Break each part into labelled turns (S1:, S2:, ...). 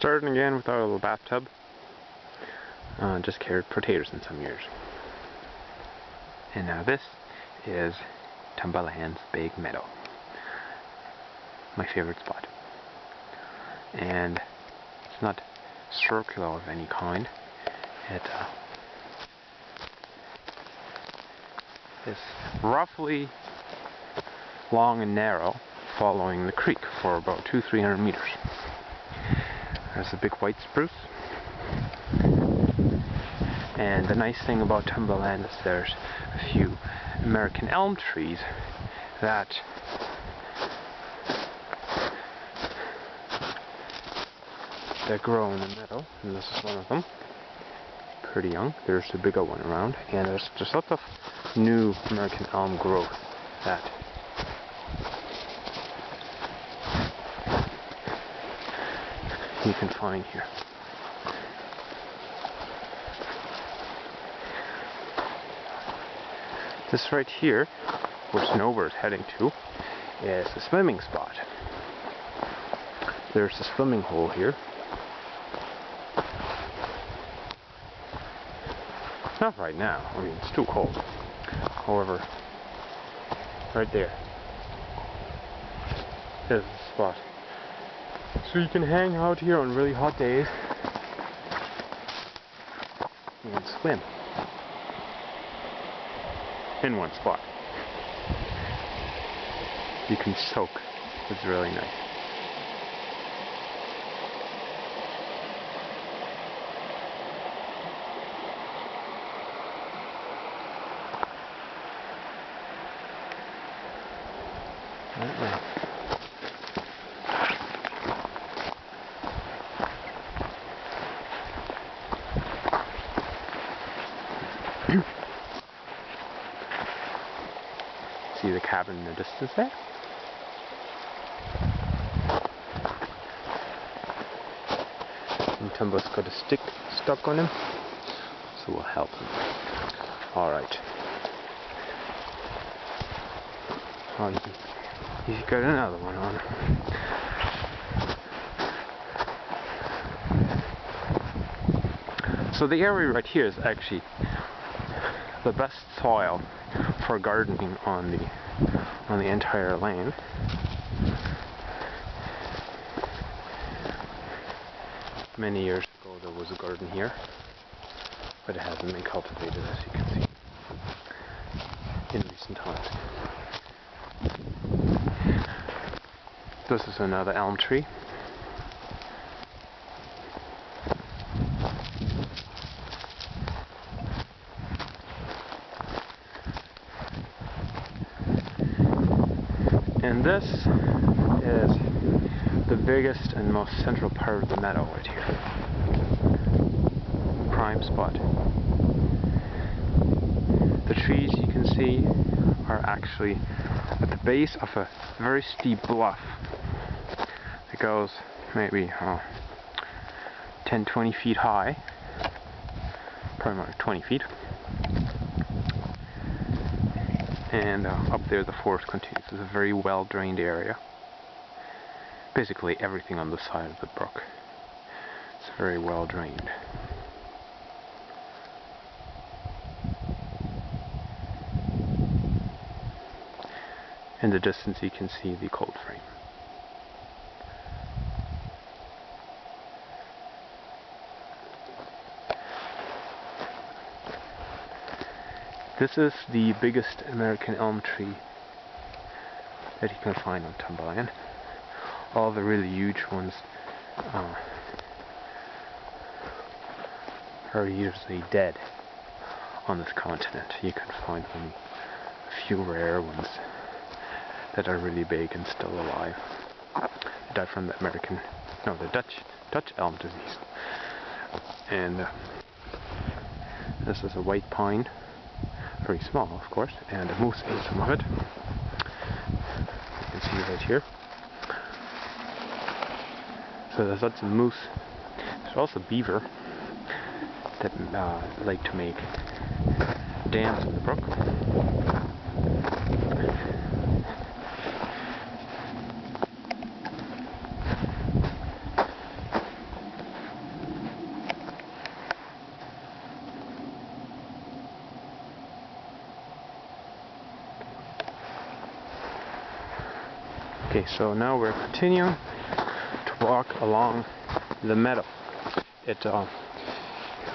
S1: Starting again with our little bathtub. Just carried potatoes in some years. And now this is Tumberland's Big Meadow. My favorite spot. And it's not circular of any kind. It is roughly long and narrow, following the creek for about 200-300 meters. There's a big white spruce. And the nice thing about Tumberland is there's a few American elm trees that grow in the meadow, and this is one of them. Pretty young. There's a bigger one around, and there's just lots of new American elm growth that you can find here. This right here, where Snowbird's heading to, is a swimming spot. There's a swimming hole here. Not right now, I mean it's too cold. However, right there is the spot. So you can hang out here on really hot days and swim in one spot. You can soak. It's really nice. See the cabin in the distance there? And Tumbo's got a stick stuck on him, so we'll help him. Alright. Oh, he's got another one on. So the area right here is actually the best soil for gardening on the entire land. Many years ago there was a garden here, but it hasn't been cultivated, as you can see, in recent times. This is another elm tree. And this is the biggest and most central part of the meadow right here. Prime spot. The trees you can see are actually at the base of a very steep bluff. It goes maybe 10-20 feet high. Probably more like 20 feet. And up there the forest continues. It's a very well drained area. Basically everything on the side of the brook. It's very well drained. In the distance you can see the cold frame. This is the biggest American elm tree that you can find on Tumberland. All the really huge ones are usually dead on this continent. You can find only a few rare ones that are really big and still alive. They died from the Dutch elm disease. And this is a white pine. Very small, of course, and a moose ate some of it. You can see right here. So there's lots of moose. There's also beaver that like to make dams in the brook. Okay, so now we're continuing to walk along the meadow.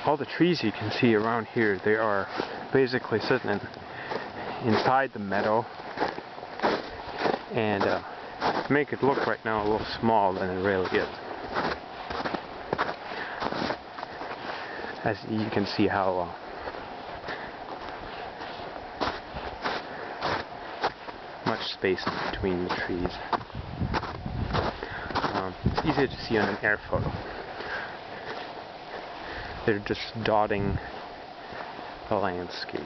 S1: All the trees you can see around here, they are basically sitting inside the meadow, and make it look right now a little small than it really is. As you can see how much space is between the trees. It's easier to see on an air photo. They're just dotting the landscape.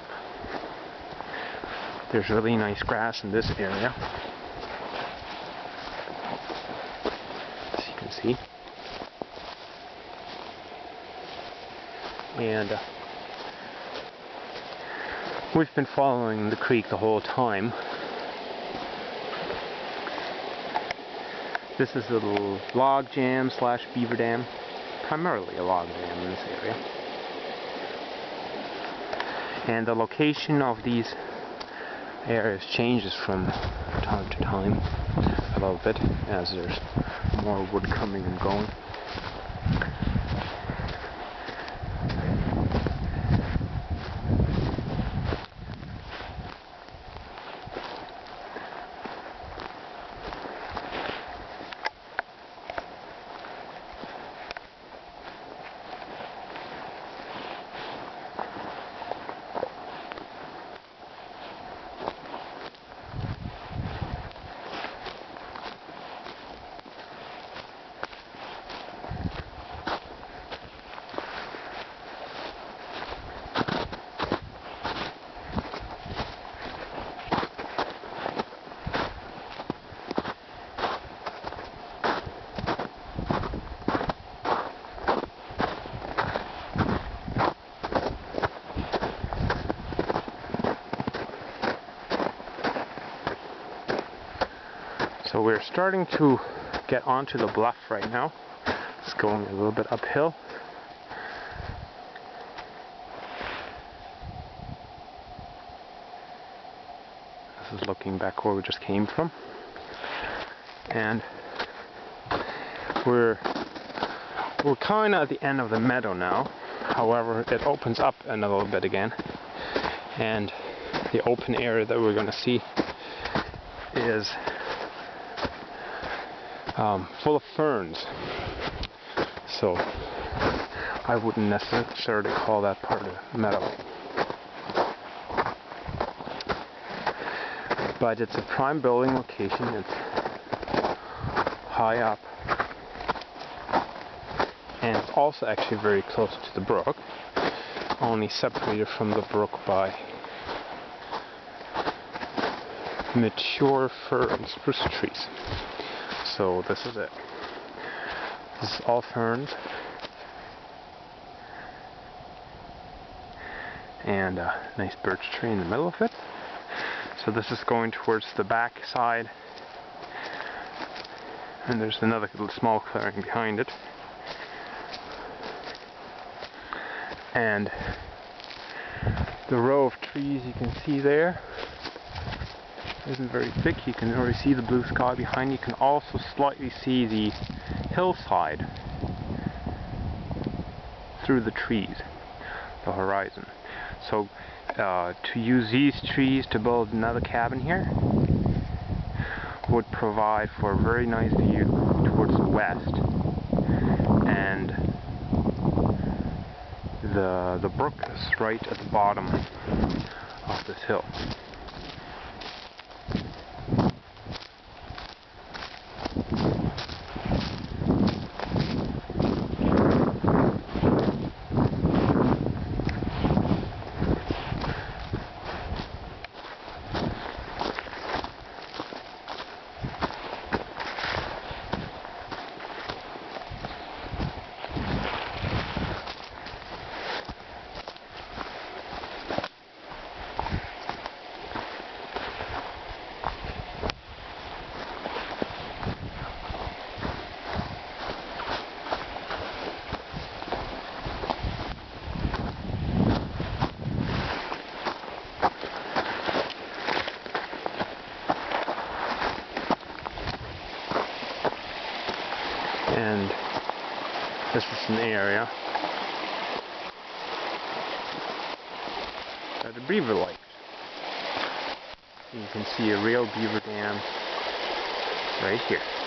S1: There's really nice grass in this area, as you can see. And we've been following the creek the whole time. This is a little log jam slash beaver dam. Primarily a log jam in this area. And the location of these areas changes from time to time a little bit as there's more wood coming and going. So we're starting to get onto the bluff right now. It's going a little bit uphill. This is looking back where we just came from. And we're kind of at the end of the meadow now. However, it opens up a little bit again. And the open area that we're going to see is full of ferns, so I wouldn't necessarily call that part of the meadow. But it's a prime building location. It's high up, and it's also actually very close to the brook, only separated from the brook by mature fir and spruce trees. So this is it. This is all ferns. And a nice birch tree in the middle of it. So this is going towards the back side. And there's another little small clearing behind it. And the row of trees you can see there isn't very thick. You can already see the blue sky behind. You can also slightly see the hillside through the trees, the horizon. So to use these trees to build another cabin here would provide for a very nice view towards the west, and the brook is right at the bottom of this hill. And this is an area that the beaver likes. You can see a real beaver dam right here.